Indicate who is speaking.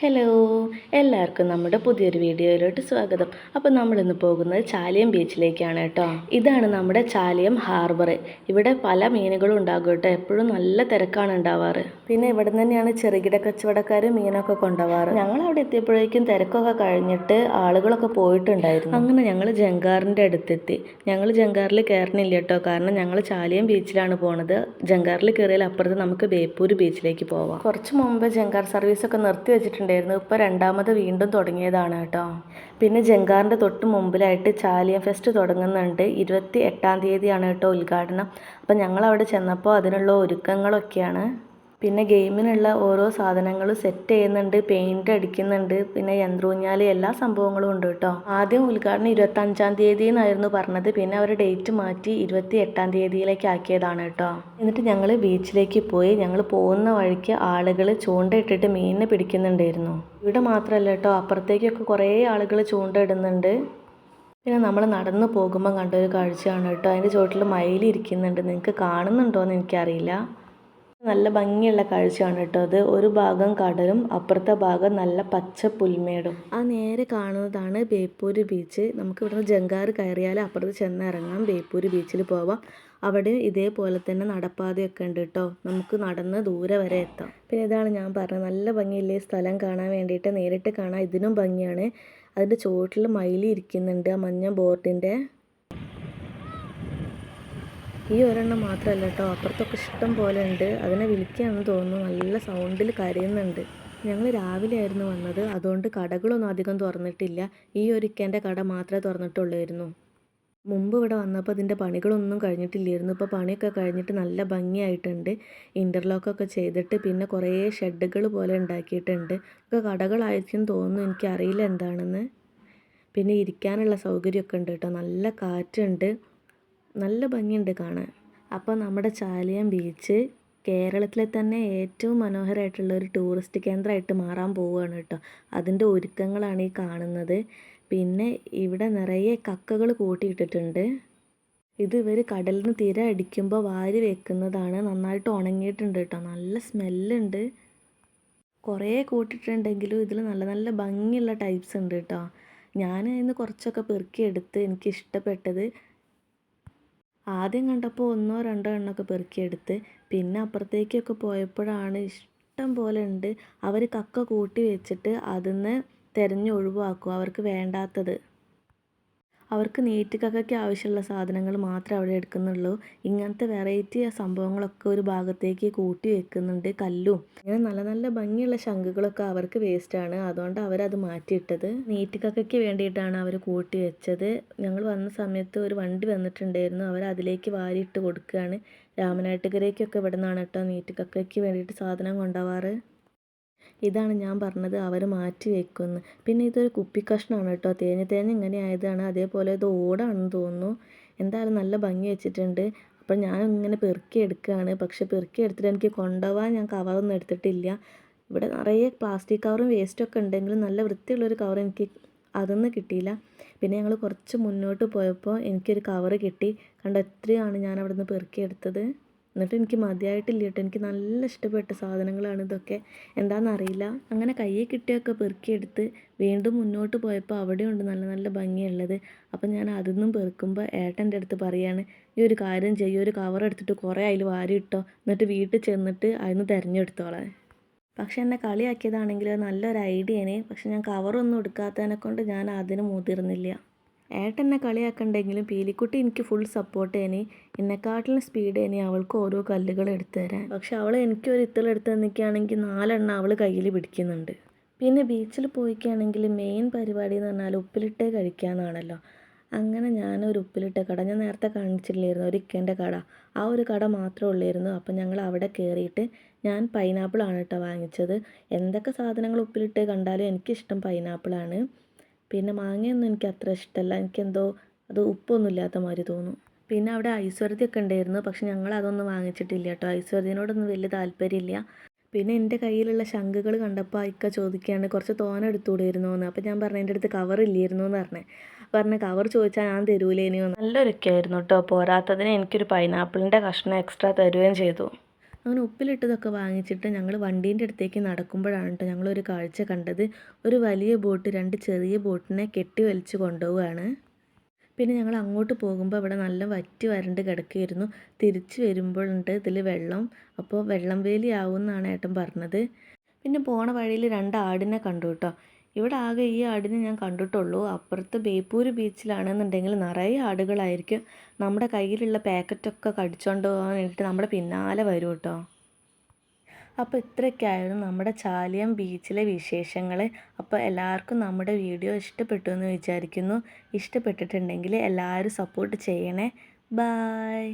Speaker 1: Hello, എല്ലാവർക്കും നമ്മുടെ പുതിയൊരു വീഡിയോയിലോട്ട് സ്വാഗതം. അപ്പോൾ നമ്മളിന്ന് പോകുന്നത് ചാലിയം ബീച്ചിലേക്കാണ് കേട്ടോ. ഇതാണ് നമ്മുടെ ചാലിയം ഹാർബർ. ഇവിടെ പല മീനുകളും ഉണ്ടാകും കേട്ടോ. എപ്പോഴും നല്ല തിരക്കാണ് ഉണ്ടാവാറ്. പിന്നെ ഇവിടെ തന്നെയാണ് ചെറുകിട കച്ചവടക്കാർ മീനൊക്കെ കൊണ്ടുപോകാറ്. ഞങ്ങൾ അവിടെ എത്തിയപ്പോഴേക്കും തിരക്കൊക്കെ കഴിഞ്ഞിട്ട് ആളുകളൊക്കെ പോയിട്ടുണ്ടായിരുന്നു. അങ്ങനെ ഞങ്ങൾ ജങ്കാറിൻ്റെ അടുത്തെത്തി. ഞങ്ങൾ ജങ്കാറിൽ കയറണില്ല കേട്ടോ, കാരണം ഞങ്ങൾ ചാലിയം ബീച്ചിലാണ് പോണത്. ജങ്കാറിൽ കയറിയാൽ അപ്പുറത്ത് നമുക്ക് ബേപ്പൂർ ബീച്ചിലേക്ക് പോവാം. കുറച്ച് മുമ്പ് ജങ്കാർ സർവീസൊക്കെ നിർത്തി വെച്ചിട്ടുണ്ട്. ഇപ്പോൾ രണ്ടാമത് വീണ്ടും തുടങ്ങിയതാണ് കേട്ടോ. പിന്നെ ജങ്കാറിൻ്റെ തൊട്ട് മുമ്പിലായിട്ട് ചാലിയം ഫെസ്റ്റ് തുടങ്ങുന്നുണ്ട്. 28-ാം തീയതിയാണ് കേട്ടോ ഉദ്ഘാടനം. അപ്പം ഞങ്ങളവിടെ ചെന്നപ്പോൾ അതിനുള്ള ഒരുക്കങ്ങളൊക്കെയാണ്. പിന്നെ ഗെയിമിനുള്ള ഓരോ സാധനങ്ങളും സെറ്റ് ചെയ്യുന്നുണ്ട്, പെയിൻ്റ് അടിക്കുന്നുണ്ട്, പിന്നെ യന്ത്രൂഞ്ഞാൽ എല്ലാ സംഭവങ്ങളും ഉണ്ട് കേട്ടോ. ആദ്യം ഉദ്ഘാടനം 25-ാം തീയതി എന്നായിരുന്നു പറഞ്ഞത്. പിന്നെ അവർ ഡേറ്റ് മാറ്റി 28-ാം തീയതിയിലേക്ക് ആക്കിയതാണ് കേട്ടോ. എന്നിട്ട് ഞങ്ങൾ ബീച്ചിലേക്ക് പോയി. ഞങ്ങൾ പോകുന്ന വഴിക്ക് ആളുകൾ ചൂണ്ടയിട്ടിട്ട് മീനിനെ പിടിക്കുന്നുണ്ടായിരുന്നു. ഇവിടെ മാത്രമല്ല കേട്ടോ, അപ്പുറത്തേക്കൊക്കെ കുറേ ആളുകൾ ചൂണ്ടയിടുന്നുണ്ട്. പിന്നെ നമ്മൾ നടന്നു പോകുമ്പോൾ കണ്ടൊരു കാഴ്ചയാണ് കേട്ടോ. അതിൻ്റെ ചുവട്ടിൽ മയിലിരിക്കുന്നുണ്ട്. നിങ്ങൾക്ക് കാണുന്നുണ്ടോയെന്ന് എനിക്കറിയില്ല. നല്ല ഭംഗിയുള്ള കാഴ്ചയാണ് കേട്ടോ അത്. ഒരു ഭാഗം കടലും അപ്പുറത്തെ ഭാഗം നല്ല പച്ച പുൽമേടും. ആ നേരെ കാണുന്നതാണ് ബേപ്പൂർ ബീച്ച്. നമുക്ക് ഇവിടുന്ന് ജങ്കാർ കയറിയാൽ അപ്പുറത്ത് ചെന്നിറങ്ങാം, ബേപ്പൂർ ബീച്ചിൽ പോവാം. അവിടെ ഇതേപോലെ തന്നെ നടപ്പാതയൊക്കെ ഉണ്ട് കേട്ടോ. നമുക്ക് നടന്ന് ദൂരെ വരെ എത്താം. പിന്നെ ഇതാണ് ഞാൻ പറഞ്ഞത്, നല്ല ഭംഗിയില്ലേ സ്ഥലം കാണാൻ വേണ്ടിയിട്ട്. നേരിട്ട് കാണാൻ ഇതിനും ഭംഗിയാണ്. അതിൻ്റെ ചുവട്ടിൽ മയില് ഇരിക്കുന്നുണ്ട്, ആ മഞ്ഞ ബോർഡിൻ്റെ. ഈ ഒരെണ്ണം മാത്രമല്ല കേട്ടോ, അപ്പുറത്തൊക്കെ ഇഷ്ടം പോലെ ഉണ്ട്. അതിനെ വിളിക്കുകയാണെന്ന് തോന്നുന്നു, നല്ല സൗണ്ടിൽ കരയുന്നുണ്ട്. ഞങ്ങൾ രാവിലെ ആയിരുന്നു വന്നത്, അതുകൊണ്ട് കടകളൊന്നും അധികം തുറന്നിട്ടില്ല. ഈ ഒരു ഇക്കേൻ്റെ കട മാത്രമേ തുറന്നിട്ടുള്ളായിരുന്നു. മുമ്പ് ഇവിടെ വന്നപ്പോൾ ഇതിൻ്റെ പണികളൊന്നും കഴിഞ്ഞിട്ടില്ലായിരുന്നു. ഇപ്പോൾ പണിയൊക്കെ കഴിഞ്ഞിട്ട് നല്ല ഭംഗിയായിട്ടുണ്ട്. ഇൻ്റർലോക്കൊക്കെ ചെയ്തിട്ട് പിന്നെ കുറേ ഷെഡുകൾ പോലെ ഉണ്ടാക്കിയിട്ടുണ്ട്. ഒക്കെ കടകളായിരിക്കും തോന്നുന്നു, എനിക്കറിയില്ല എന്താണെന്ന്. പിന്നെ ഇരിക്കാനുള്ള സൗകര്യമൊക്കെ ഉണ്ട് കേട്ടോ. നല്ല കാറ്റുണ്ട്, നല്ല ഭംഗിയുണ്ട് കാണാൻ. അപ്പോൾ നമ്മുടെ ചാലിയം ബീച്ച് കേരളത്തിലെ തന്നെ ഏറ്റവും മനോഹരമായിട്ടുള്ള ഒരു ടൂറിസ്റ്റ് കേന്ദ്രമായിട്ട് മാറാൻ പോവുകയാണ് കേട്ടോ. അതിൻ്റെ ഒരുക്കങ്ങളാണ് ഈ കാണുന്നത്. പിന്നെ ഇവിടെ നിറയെ കക്കകൾ കൂട്ടിയിട്ടിട്ടുണ്ട്. ഇത് ഇവർ കടലിൽ നിന്ന് തിര അടിക്കുമ്പോൾ വാരി വെക്കുന്നതാണ്. നന്നായിട്ട് ഉണങ്ങിയിട്ടുണ്ട് കേട്ടോ. നല്ല സ്മെല്ലുണ്ട്. കുറേ കൂട്ടിയിട്ടുണ്ടെങ്കിലും ഇതിൽ നല്ല നല്ല ഭംഗിയുള്ള ടൈപ്സ് ഉണ്ട് കേട്ടോ. ഞാൻ അതിന് കുറച്ചൊക്കെ പെറുക്കിയെടുത്ത് എനിക്കിഷ്ടപ്പെട്ടത്. ആദ്യം കണ്ടപ്പോൾ 1-2 എണ്ണമൊക്കെ പെറുക്കിയെടുത്ത്. പിന്നെ അപ്പുറത്തേക്കൊക്കെ പോയപ്പോഴാണ് ഇഷ്ടം പോലെ ഉണ്ട്. അവർ കക്ക കൂട്ടി വെച്ചിട്ട് അതിൽ നിന്ന് തിരഞ്ഞ് ഒഴിവാക്കും അവർക്ക് വേണ്ടാത്തത്. അവർക്ക് നീറ്റുകക്കയ്ക്ക് ആവശ്യമുള്ള സാധനങ്ങൾ മാത്രമേ അവിടെ എടുക്കുന്നുള്ളൂ. ഇങ്ങനത്തെ വെറൈറ്റി സംഭവങ്ങളൊക്കെ ഒരു ഭാഗത്തേക്ക് കൂട്ടി വെക്കുന്നുണ്ട്. കല്ലും ഇങ്ങനെ നല്ല നല്ല ഭംഗിയുള്ള ശംഖുകളൊക്കെ അവർക്ക് വേസ്റ്റാണ്, അതുകൊണ്ട് അവരത് മാറ്റിയിട്ടത്. നീറ്റുകക്കയ്ക്ക് വേണ്ടിയിട്ടാണ് അവർ കൂട്ടി വെച്ചത്. ഞങ്ങൾ വന്ന സമയത്ത് ഒരു വണ്ടി വന്നിട്ടുണ്ടായിരുന്നു, അവർ അതിലേക്ക് വാരിയിട്ട് കൊടുക്കുകയാണ്. രാമനാട്ടുകരയ്ക്കൊക്കെ ഇവിടെ നിന്നാണ് കേട്ടോ നീറ്റുകക്കയ്ക്ക് വേണ്ടിയിട്ട് സാധനം കൊണ്ടുപോവാറ്. ഇതാണ് ഞാൻ പറഞ്ഞത്, അവർ മാറ്റി വെക്കുമെന്ന്. പിന്നെ ഇതൊരു കുപ്പി കഷ്ണമാണ് കേട്ടോ. തേഞ്ഞ് ഇങ്ങനെ ആയതാണ്. അതേപോലെ ഇത് ഓടാണെന്ന് തോന്നുന്നു. എന്തായാലും നല്ല ഭംഗി വെച്ചിട്ടുണ്ട്. അപ്പോൾ ഞാൻ ഇങ്ങനെ പെറുക്കി എടുക്കുകയാണ്. പക്ഷെ പെറുക്കി എടുത്തിട്ട് എനിക്ക് കൊണ്ടുപോകാൻ ഞാൻ കവറൊന്നും എടുത്തിട്ടില്ല. ഇവിടെ നിറയെ പ്ലാസ്റ്റിക് കവറും വേസ്റ്റൊക്കെ ഉണ്ടെങ്കിലും നല്ല വൃത്തിയുള്ളൊരു കവർ എനിക്ക് അതൊന്നും കിട്ടിയില്ല. പിന്നെ ഞങ്ങൾ കുറച്ച് മുന്നോട്ട് പോയപ്പോൾ എനിക്കൊരു കവറ് കിട്ടി. കണ്ടോ, എത്രയാണ് ഞാൻ അവിടെ നിന്ന് പെറുക്കിയെടുത്തത്. എന്നിട്ട് എനിക്ക് മതിയായിട്ടില്ല കേട്ടോ. എനിക്ക് നല്ല ഇഷ്ടപ്പെട്ട സാധനങ്ങളാണ് ഇതൊക്കെ, എന്താണെന്നറിയില്ല. അങ്ങനെ കയ്യിൽ കിട്ടിയൊക്കെ പെറുക്കിയെടുത്ത് വീണ്ടും മുന്നോട്ട് പോയപ്പോൾ അവിടെയുണ്ട് നല്ല നല്ല ഭംഗിയുള്ളത്. അപ്പം ഞാൻ അതൊന്നും പെറുക്കുമ്പോൾ ഏട്ടൻ്റെ അടുത്ത് പറയാണ്, ഈ ഒരു കാര്യം ചെയ്യും, ഒരു കവർ എടുത്തിട്ട് കുറേ അതിൽ വാരിയിട്ടോ, എന്നിട്ട് വീട്ടിൽ ചെന്നിട്ട് അതിന് തിരഞ്ഞെടുത്തോളാം. പക്ഷെ എന്നെ കളിയാക്കിയതാണെങ്കിൽ നല്ലൊരു ഐഡിയയാണ്. പക്ഷെ ഞാൻ കവറൊന്നും എടുക്കാത്തതിനെ കൊണ്ട് ഞാൻ അതിന് മുതിർന്നില്ല. ഏട്ടെന്നെ കളിയാക്കണ്ടെങ്കിലും പീലിക്കുട്ടി എനിക്ക് ഫുൾ സപ്പോർട്ട്. എന്നെക്കാട്ടിലും സ്പീഡ് അവൾക്ക് ഓരോ കല്ലുകൾ എടുത്തു തരാൻ. പക്ഷെ അവൾ എനിക്കൊരു ഇത്തലെടുത്ത് നിൽക്കുകയാണെങ്കിൽ 4 എണ്ണം അവൾ കയ്യിൽ പിടിക്കുന്നുണ്ട്. പിന്നെ ബീച്ചിൽ പോയിക്കുകയാണെങ്കിൽ മെയിൻ പരിപാടി എന്ന് പറഞ്ഞാൽ ഉപ്പിലിട്ടേ കഴിക്കാമെന്നാണല്ലോ. അങ്ങനെ ഞാനൊരു ഉപ്പിലിട്ട കട, ഞാൻ നേരത്തെ കാണിച്ചില്ലായിരുന്നു ഒരു ഇക്കേൻ്റെ കട, ആ ഒരു കട മാത്രമേ ഉള്ളായിരുന്നു. അപ്പം ഞങ്ങൾ അവിടെ കയറിയിട്ട് ഞാൻ പൈനാപ്പിളാണ് കേട്ടോ വാങ്ങിച്ചത്. എന്തൊക്കെ സാധനങ്ങൾ ഉപ്പിലിട്ട് കണ്ടാലും എനിക്കിഷ്ടം പൈനാപ്പിളാണ്. പിന്നെ മാങ്ങയൊന്നും എനിക്ക് അത്ര ഇഷ്ടമല്ല, എനിക്കെന്തോ അത് ഉപ്പൊന്നും ഇല്ലാത്ത മാതിരി തോന്നും. പിന്നെ അവിടെ ഐശ്വര്യതൊക്കെ ഉണ്ടായിരുന്നു, പക്ഷെ ഞങ്ങൾ അതൊന്നും വാങ്ങിച്ചിട്ടില്ല കേട്ടോ. ഐശ്വര്യനോടൊന്നും വലിയ താല്പര്യമില്ല. പിന്നെ എൻ്റെ കയ്യിലുള്ള ശംഖുകൾ കണ്ടപ്പോൾ ഇക്ക ചോദിക്കുകയാണ് കുറച്ച് തോന എടുത്തുകൂടിയിരുന്നു എന്ന്. അപ്പോൾ ഞാൻ പറഞ്ഞു എൻ്റെ അടുത്ത് കവറില്ലായിരുന്നു എന്ന് പറഞ്ഞ് കവർ ചോദിച്ചാൽ ഞാൻ തരൂലേനിയോ. നല്ലൊരൊക്കെ ആയിരുന്നു കേട്ടോ. പോരാത്തതിന് എനിക്കൊരു പൈനാപ്പിളിൻ്റെ കഷ്ണം എക്സ്ട്രാ തരുകയും ചെയ്തു. അങ്ങനെ ഉപ്പിലിട്ടതൊക്കെ വാങ്ങിച്ചിട്ട് ഞങ്ങൾ വണ്ടീൻ്റെ അടുത്തേക്ക് നടക്കുമ്പോഴാണ് കേട്ടോ ഞങ്ങളൊരു കാഴ്ച കണ്ടത്. ഒരു വലിയ ബോട്ട് 2 ചെറിയ ബോട്ടിനെ കെട്ടി വലിച്ച് കൊണ്ടുപോവുകയാണ്. പിന്നെ ഞങ്ങൾ അങ്ങോട്ട് പോകുമ്പോൾ ഇവിടെ നല്ല വറ്റി വരണ്ട് കിടക്കുകയായിരുന്നു. തിരിച്ച് വരുമ്പോഴുണ്ട് ഇതിൽ വെള്ളം. അപ്പോൾ വെള്ളം വേലിയാവും എന്നാണ് ഏട്ടൻ പറഞ്ഞത്. പിന്നെ പോണ വഴിയിൽ 2 ആടിനെ കണ്ടു കേട്ടോ. ഇവിടെ ആകെ ഈ ആടിനെ ഞാൻ കണ്ടിട്ടുള്ളൂ. അപ്പുറത്ത് ബേപ്പൂർ ബീച്ചിലാണെന്നുണ്ടെങ്കിൽ നിറയെ ആടുകളായിരിക്കും. നമ്മുടെ കയ്യിലുള്ള പാക്കറ്റൊക്കെ കടിച്ചുകൊണ്ട് പോകാൻ വേണ്ടിയിട്ട് നമ്മുടെ പിന്നാലെ വരും കേട്ടോ. അപ്പോൾ ഇത്രയൊക്കെയായിരുന്നു നമ്മുടെ ചാലിയം ബീച്ചിലെ വിശേഷങ്ങൾ. അപ്പോൾ എല്ലാവർക്കും നമ്മുടെ വീഡിയോ ഇഷ്ടപ്പെട്ടു എന്ന് വിചാരിക്കുന്നു. ഇഷ്ടപ്പെട്ടിട്ടുണ്ടെങ്കിൽ എല്ലാവരും സപ്പോർട്ട് ചെയ്യണേ. ബായ്.